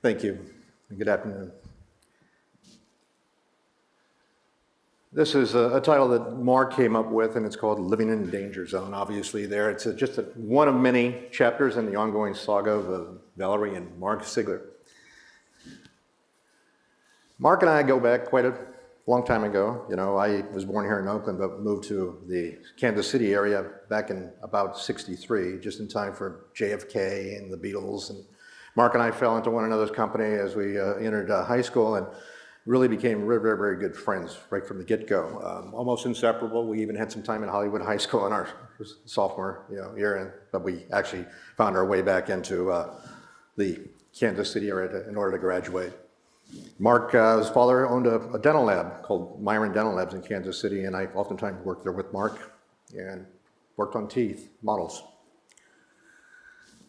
Thank you. Good afternoon. This is a title that Mark came up with, and it's called Living in the Danger Zone. Obviously there, it's just one of many chapters in the ongoing saga of Valerie and Mark Sigler. Mark and I go back quite a long time ago. You know, I was born here in Oakland, but moved to the Kansas City area back in about '63, just in time for JFK and the Beatles. And Mark and I fell into one another's company as we entered high school, and really became very, very, very good friends right from the get-go. Almost inseparable. We even had some time in Hollywood High School in our sophomore year, but we actually found our way back into the Kansas City area in order to graduate. Mark's father owned a dental lab called Myron Dental Labs in Kansas City, and I oftentimes worked there with Mark and worked on teeth models.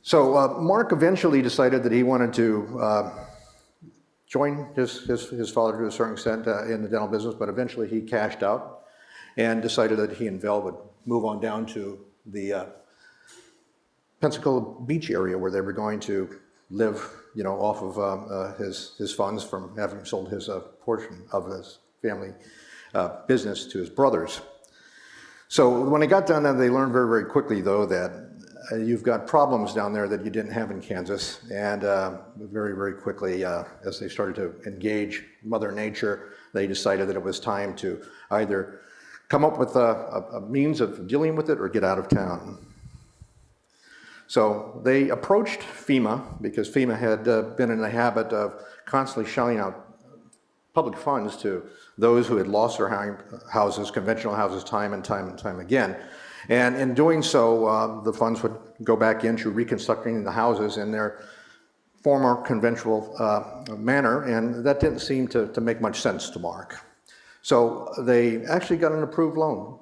So Mark eventually decided that he wanted to join his father to a certain extent in the dental business, but eventually he cashed out and decided that he and Val would move on down to the Pensacola Beach area where they were going to live, off of his funds from having sold his portion of his family business to his brothers. So when they got down there, they learned very, very quickly, though, that you've got problems down there that you didn't have in Kansas, and very, very quickly, as they started to engage Mother Nature, they decided that it was time to either come up with a means of dealing with it or get out of town. So they approached FEMA, because FEMA had been in the habit of constantly shelling out public funds to those who had lost their houses, conventional houses, time and time again. And in doing so, the funds would go back into reconstructing the houses in their former conventional manner, and that didn't seem to make much sense to Mark. So they actually got an approved loan,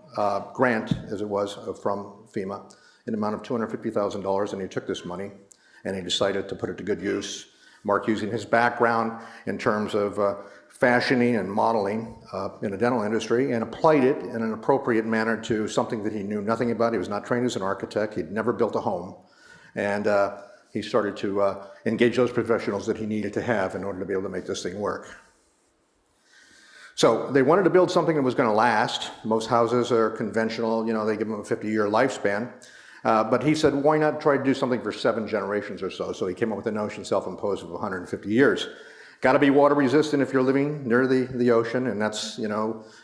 grant as it was, from FEMA, in the amount of $250,000, and he took this money and he decided to put it to good use. Mark, using his background in terms of fashioning and modeling in the dental industry, and applied it in an appropriate manner to something that he knew nothing about. He was not trained as an architect. He'd never built a home. And he started to engage those professionals that he needed to have in order to be able to make this thing work. So they wanted to build something that was going to last. Most houses are conventional, they give them a 50-year lifespan. But he said, why not try to do something for 7 generations or so? So he came up with the notion, self-imposed, of 150 years. Got to be water resistant if you're living near the ocean, and that's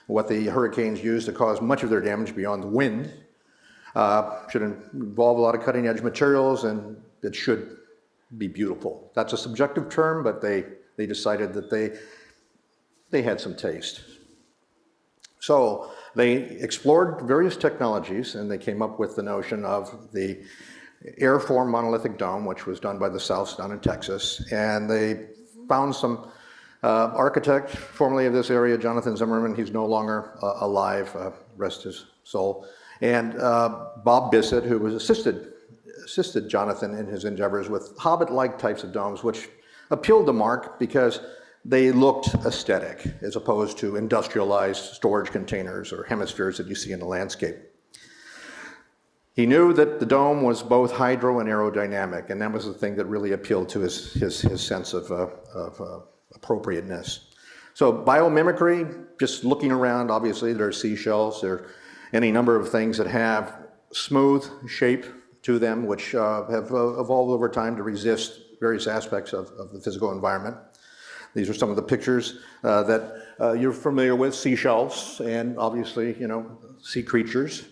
what the hurricanes use to cause much of their damage beyond the wind. Should involve a lot of cutting edge materials, and it should be beautiful. That's a subjective term, but they decided that they had some taste. So they explored various technologies, and they came up with the notion of the airform monolithic dome, which was done by the Souths down in Texas, and they found some architect formerly of this area, Jonathan Zimmerman. He's no longer alive, rest his soul. And Bob Bissett, who was assisted Jonathan in his endeavors with Hobbit-like types of domes, which appealed to Mark because they looked aesthetic as opposed to industrialized storage containers or hemispheres that you see in the landscape. He knew that the dome was both hydro and aerodynamic, and that was the thing that really appealed to his sense of appropriateness. So biomimicry, just looking around, obviously there are seashells, there are any number of things that have smooth shape to them, which have evolved over time to resist various aspects of the physical environment. These are some of the pictures that you're familiar with, seashells, and obviously, sea creatures.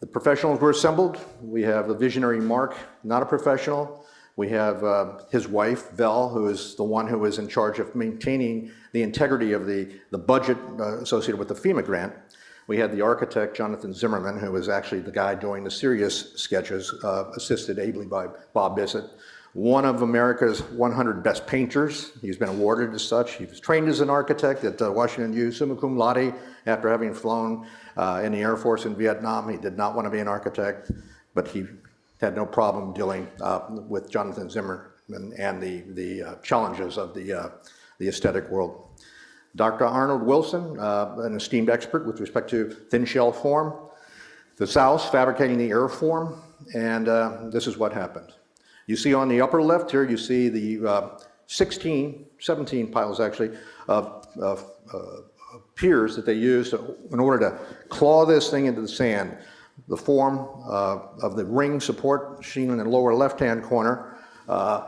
The professionals were assembled. We have the visionary Mark, not a professional. We have his wife, Vel, who is the one who was in charge of maintaining the integrity of the budget associated with the FEMA grant. We had the architect, Jonathan Zimmerman, who was actually the guy doing the serious sketches, assisted ably by Bob Bissett. One of America's 100 best painters. He's been awarded as such. He was trained as an architect at Washington U, summa cum laude, after having flown in the Air Force in Vietnam. He did not want to be an architect, but he had no problem dealing with Jonathan Zimmerman and the challenges of the aesthetic world. Dr. Arnold Wilson, an esteemed expert with respect to thin shell form. The South fabricating the airform, and this is what happened. You see on the upper left here, you see the 17 piles actually of piers that they used in order to claw this thing into the sand. The form of the ring support seen in the lower left-hand corner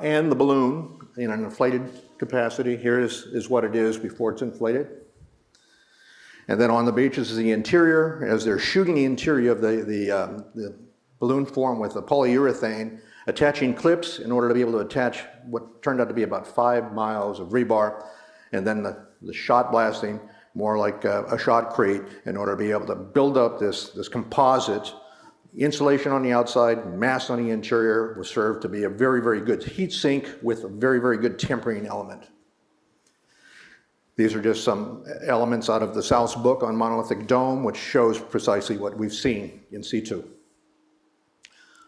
and the balloon in an inflated capacity. Here is what it is before it's inflated. And then on the beaches is the interior. As they're shooting the interior of the balloon form with a polyurethane, attaching clips in order to be able to attach what turned out to be about 5 miles of rebar, and then the shot blasting, more like a shotcrete, in order to be able to build up this composite. Insulation on the outside, mass on the interior was served to be a very, very good heat sink with a very, very good tempering element. These are just some elements out of the South's book on monolithic dome, which shows precisely what we've seen in C2.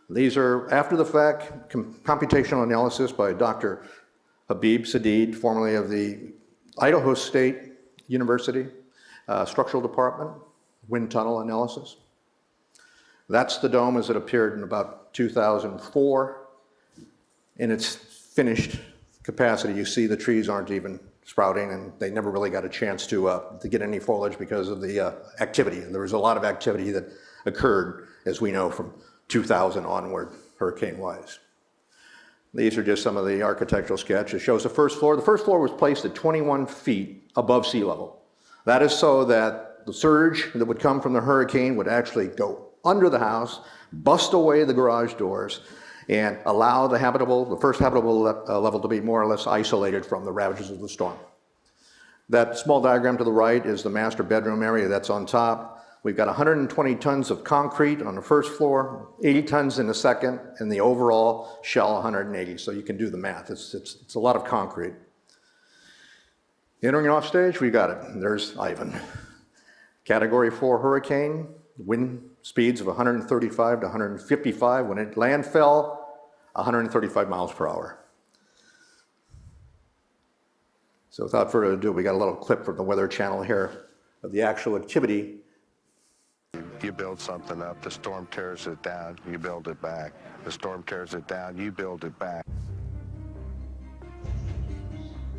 These are after the fact computational analysis by Dr. Habib Sadid, formerly of the Idaho State University Structural Department, wind tunnel analysis. That's the dome as it appeared in about 2004. In its finished capacity, you see the trees aren't even sprouting, and they never really got a chance to get any foliage because of the activity. And there was a lot of activity that occurred, as we know, from 2000 onward, hurricane-wise. These are just some of the architectural sketches. It shows the first floor. The first floor was placed at 21 feet above sea level. That is so that the surge that would come from the hurricane would actually go under the house, bust away the garage doors, and allow the first habitable level to be more or less isolated from the ravages of the storm. That small diagram to the right is the master bedroom area that's on top. We've got 120 tons of concrete on the first floor, 80 tons in the second, and the overall shell 180. So you can do the math. It's a lot of concrete. Entering off stage, we got it. There's Ivan. Category 4 hurricane, wind speeds of 135 to 155. When it landfell, 135 miles per hour. So without further ado, we got a little clip from the Weather Channel here of the actual activity. You build something up, the storm tears it down, you build it back. The storm tears it down, you build it back.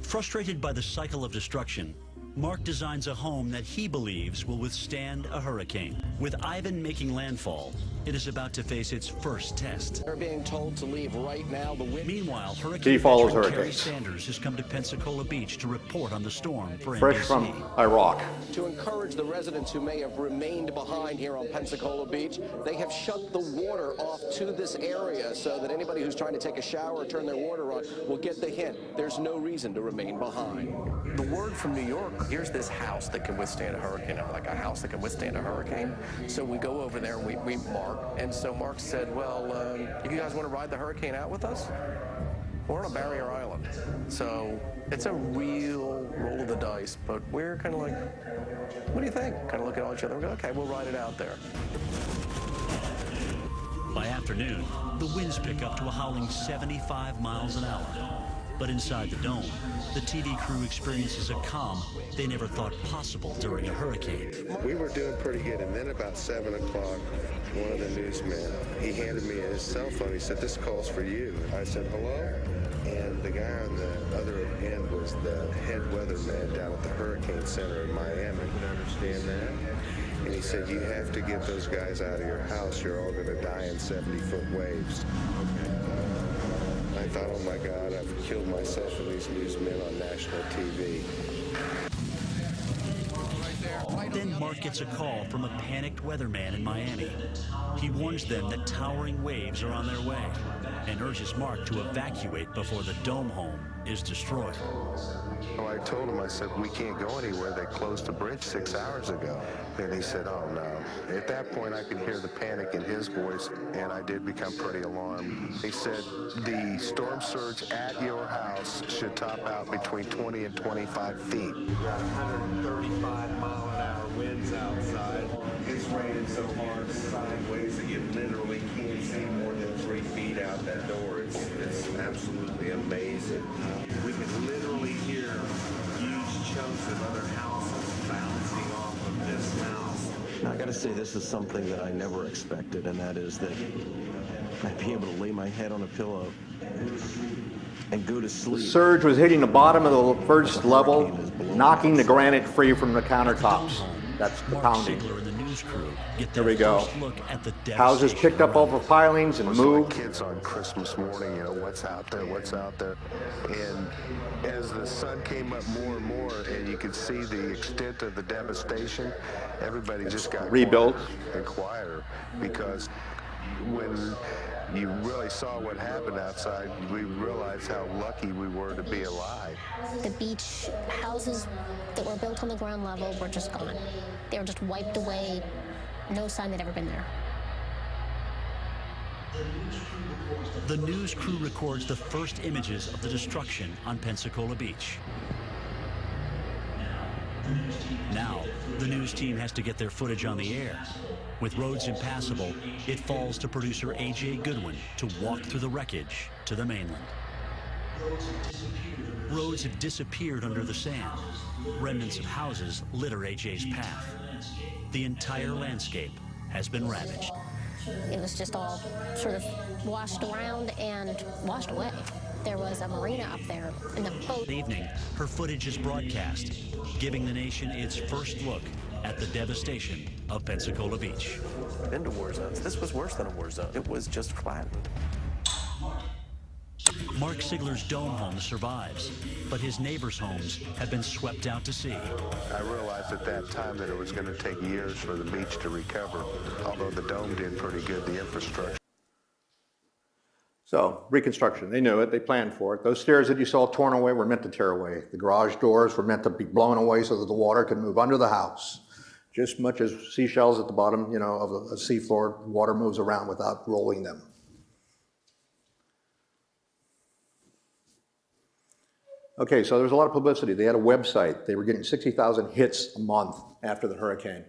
Frustrated by the cycle of destruction, Mark designs a home that he believes will withstand a hurricane. With Ivan making landfall, it is about to face its first test. They're being told to leave right now. Meanwhile, hurricane veteran Kerry Sanders has come to Pensacola Beach to report on the storm for Fresh NBC. from Iraq. To encourage the residents who may have remained behind here on Pensacola Beach, they have shut the water off to this area so that anybody who's trying to take a shower or turn their water on will get the hint. There's no reason to remain behind. The word from New York, here's this house that can withstand a hurricane. I'm like, a house that can withstand a hurricane? So we go over there and we meet Mark. And so Mark said, well, you guys want to ride the hurricane out with us? We're on a barrier island. So it's a real roll of the dice, but we're kind of like, what do you think? Kind of look at each other and go, okay, we'll ride it out there. By afternoon, the winds pick up to a howling 75 miles an hour. But inside the dome, the TV crew experiences a calm they never thought possible during a hurricane. We were doing pretty good, and then about 7 o'clock, one of the newsmen, he handed me his cell phone. He said, this call's for you. I said, hello? And the guy on the other end was the head weatherman down at the Hurricane Center in Miami. You understand that? And he said, you have to get those guys out of your house. You're all going to die in 70-foot waves. I thought, oh my God, I've killed myself and these newsmen on national TV. Then Mark gets a call from a panicked weatherman in Miami. He warns them that towering waves are on their way and urges Mark to evacuate before the dome home is destroyed. So I told him, I said, we can't go anywhere. They closed the bridge 6 hours ago. And he said, oh no. At that point, I could hear the panic in his voice, and I did become pretty alarmed. He said, the storm surge at your house should top out between 20 and 25 feet. We've got 135-mile-an-hour winds outside. It's raining so hard sideways that you literally can't see more than 3 feet out that door. It's absolutely amazing. We can literally hear huge chunks of other houses bouncing off of this house. I got to say, this is something that I never expected, and that is that I'd be able to lay my head on a pillow and go to The sleep. surge was hitting the bottom of the first level, knocking the granite free from the countertops. That's the Mark pounding. Sigler and the news crew get There their we go. first look at the Houses devastation picked up around over them. pilings and It's like moved. kids on Christmas morning, you know, what's out there, what's out there. And as the sun came up more and more and you could see the extent of the devastation, everybody just got Rebuilt. quieter and quieter, because when you really saw what happened outside, we realized how lucky we were to be alive. The beach houses that were built on the ground level were just gone. They were just wiped away. No sign they'd ever been there. The news crew records the first images of the destruction on Pensacola Beach. Now, the news team has to get their footage on the air. With roads impassable, it falls to producer A.J. Goodwin to walk through the wreckage to the mainland. Roads have disappeared under the sand. Remnants of houses litter A.J.'s path. The entire landscape has been ravaged. It was just all sort of washed around and washed away. There was a marina up there and the boat. That evening, her footage is broadcast, giving the nation its first look at the devastation of Pensacola Beach. Been to war zones. This was worse than a war zone. It was just flattened. Mark Sigler's dome home survives, but his neighbors' homes have been swept out to sea. I realized at that time that it was going to take years for the beach to recover, although the dome did pretty good, the infrastructure. So, reconstruction, they knew it, they planned for it. Those stairs that you saw torn away were meant to tear away. The garage doors were meant to be blown away so that the water could move under the house. Just much as seashells at the bottom, you know, of a seafloor, water moves around without rolling them. Okay, so there was a lot of publicity. They had a website. They were getting 60,000 hits a month after the hurricane.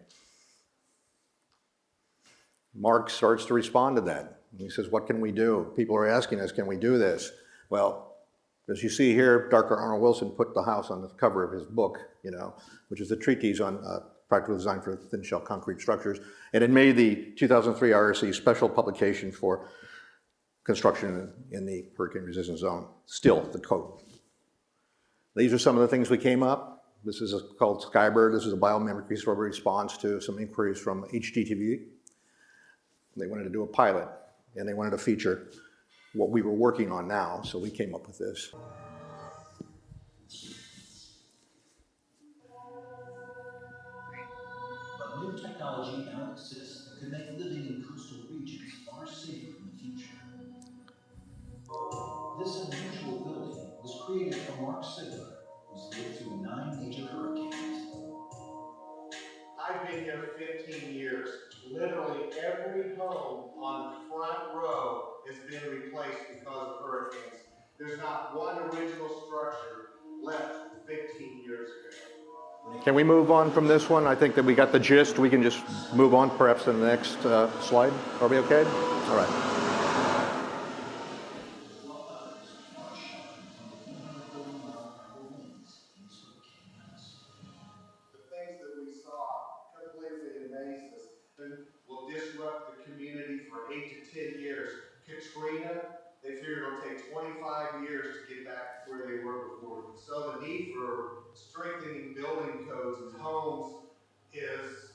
Mark starts to respond to that. He says, what can we do? People are asking us, can we do this? Well, as you see here, Dr. Arnold Wilson put the house on the cover of his book, you know, which is a treatise on practical design for thin shell concrete structures. And it made the 2003 RSC special publication for construction in the hurricane resistant zone. Still the code. These are some of the things we came up. This is called Skybird. This is a biomimicry sort of response to some inquiries from HGTV. They wanted to do a pilot, and they wanted to feature what we were working on now, so we came up with this. But new technology now exists that could make living in coastal regions far safer in the future. This unusual building was created for Mark Sigler, who's lived through 9 major hurricanes. I've been here 15 years. Literally every home on the front row has been replaced because of hurricanes. There's not one original structure left 15 years ago. Can we move on from this one? I think that we got the gist. We can just move on perhaps to the next slide. Are we okay? All right. Will disrupt the community for 8 to 10 years. Katrina, they figured it'll take 25 years to get back to where they were before. So the need for strengthening building codes and homes is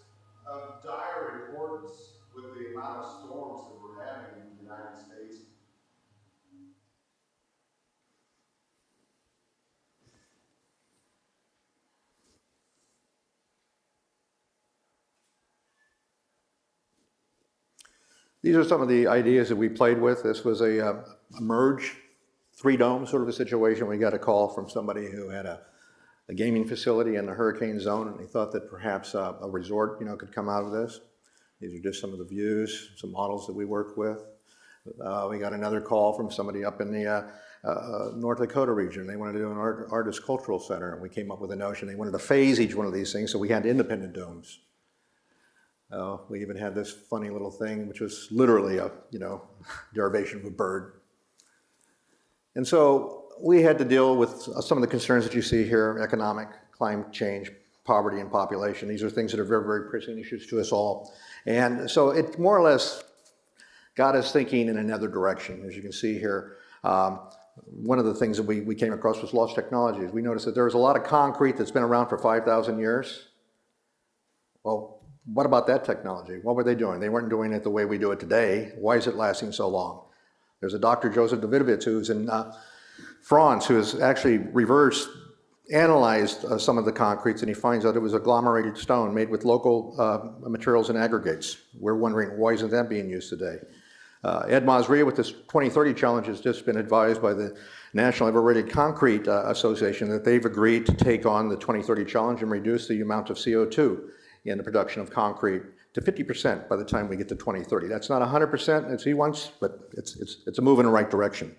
of dire importance with the amount of storms that we're having in the United States. These are some of the ideas that we played with. This was a merge, 3-dome sort of a situation. We got a call from somebody who had a gaming facility in the hurricane zone, and they thought that perhaps a resort, you know, could come out of this. These are just some of the views, some models that we worked with. We got another call from somebody up in the North Dakota region. They wanted to do an artist cultural center, and we came up with a notion. They wanted to phase each one of these things, so we had independent domes. We even had this funny little thing, which was literally a, you know, derivation of a bird. And so we had to deal with some of the concerns that you see here: economic, climate change, poverty, and population. These are things that are very, very pressing issues to us all. And so it more or less got us thinking in another direction. As you can see here, one of the things that we came across was lost technologies. We noticed that there was a lot of concrete that's been around for 5,000 years. Well, what about that technology? What were they doing? They weren't doing it the way we do it today. Why is it lasting so long? There's a Dr. Joseph Davidovich who's in France who has actually analyzed some of the concretes, and he finds out it was agglomerated stone made with local materials and aggregates. We're wondering, why isn't that being used today? Ed Masria with this 2030 challenge has just been advised by the National Overrated Concrete Association that they've agreed to take on the 2030 challenge and reduce the amount of CO2 in the production of concrete to 50% by the time we get to 2030. That's not 100% as he wants, but it's a move in the right direction.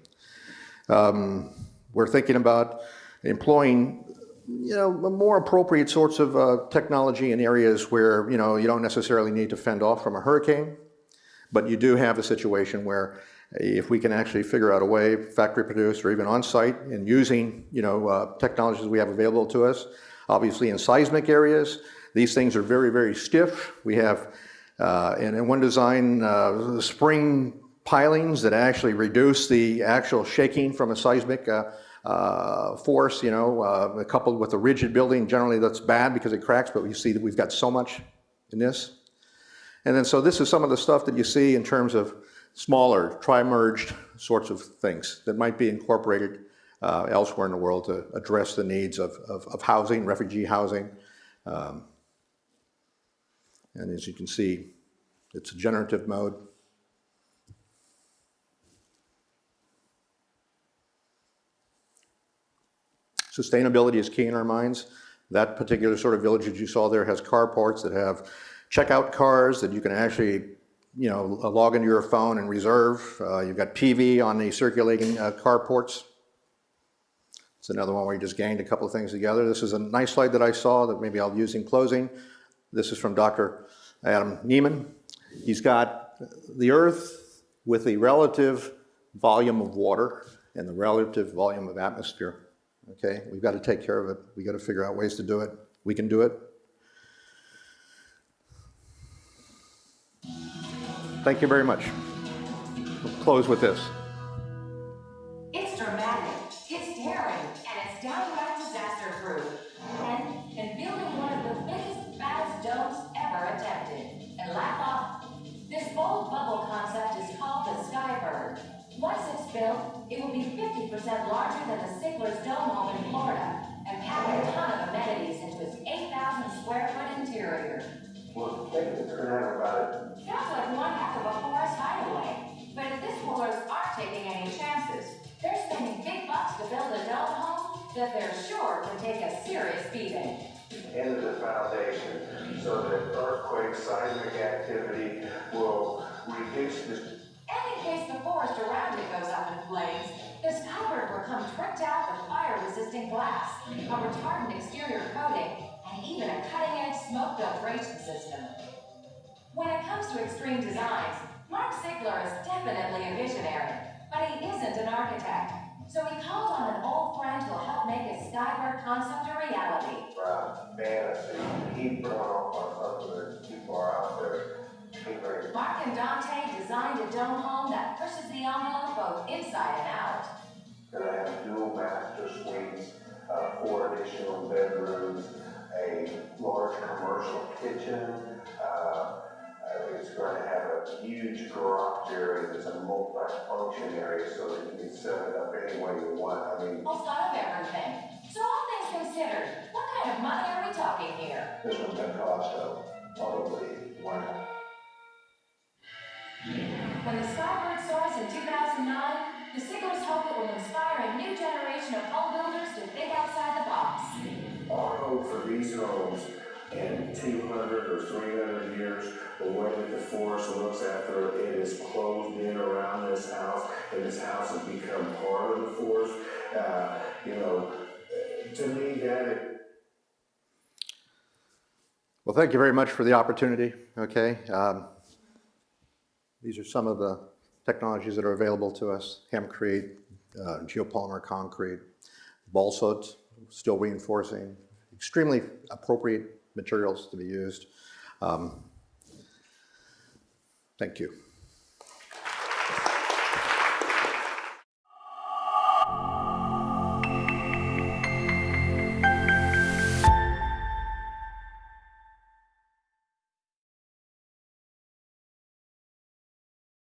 We're thinking about employing, more appropriate sorts of technology in areas where, you don't necessarily need to fend off from a hurricane, but you do have a situation where if we can actually figure out a way, factory produced or even on site, and using, technologies we have available to us, obviously in seismic areas, these things are very, very stiff. We have, in one design, spring pilings that actually reduce the actual shaking from a seismic force, coupled with a rigid building. Generally that's bad because it cracks, but you see that we've got so much in this. And then so this is some of the stuff that you see in terms of smaller, tri-merged sorts of things that might be incorporated elsewhere in the world to address the needs of housing, refugee housing. And as you can see, it's a generative mode. Sustainability is key in our minds. That particular sort of village that you saw there has carports that have checkout cars that you can actually, log into your phone and reserve. You've got PV on the circulating carports. It's another one where you just ganged a couple of things together. This is a nice slide that I saw that maybe I'll use in closing. This is from Dr. Adam Neiman. He's got the Earth with the relative volume of water and the relative volume of atmosphere. Okay, we've got to take care of it. We've got to figure out ways to do it. We can do it. Thank you very much. We'll close with this. It's dramatic, it's daring, and it's downright disaster-proof. And building one of the biggest, baddest domes ever attempted. And laugh off. This bold bubble concept is called the Skybird. Once it's built, it will be 50% larger than the Sigler's Dome home in Florida and pack a ton of amenities into its 8,000 square foot interior. Well, thank you for that about it. Sounds like one heck of a forest hideaway. But if this builders aren't taking any chances, they're spending big bucks to build a dome home that they're sure can take a serious beating. Into the foundation so that earthquake seismic activity will reduce the. And in case the forest around it goes up in flames, the Skybird will come tricked out with fire-resistant glass, a retardant exterior coating, and even a cutting-edge smoke filtration system. When it comes to extreme designs, Mark Sigler is definitely a visionary, but he isn't an architect. So he called on an old friend who'll help make his Skybird concept a reality. Fantasy. Keep going off on something that's too far out there. Mark and Dante designed a dome home that pushes the envelope both inside and out. Gonna have dual master suites, 4 additional bedrooms, a large commercial kitchen. It's going to have a huge garage area that's a multi-function area so that you can set it up any way you want. Well, son of everything. So all things considered, what kind of money are we talking here? This one's going to cost probably $1. When the Skybird soars in 2009, the Siglers hope it will inspire a new generation of home builders to think outside the box. Our hope for these homes in 200 or 300 years, the way that the forest looks after it is closed in around this house, and this house has become part of the forest. To me, that. Well, thank you very much for the opportunity. Okay. These are some of the technologies that are available to us: hempcrete, geopolymer concrete, balsa, steel reinforcing, extremely appropriate materials to be used. Thank you.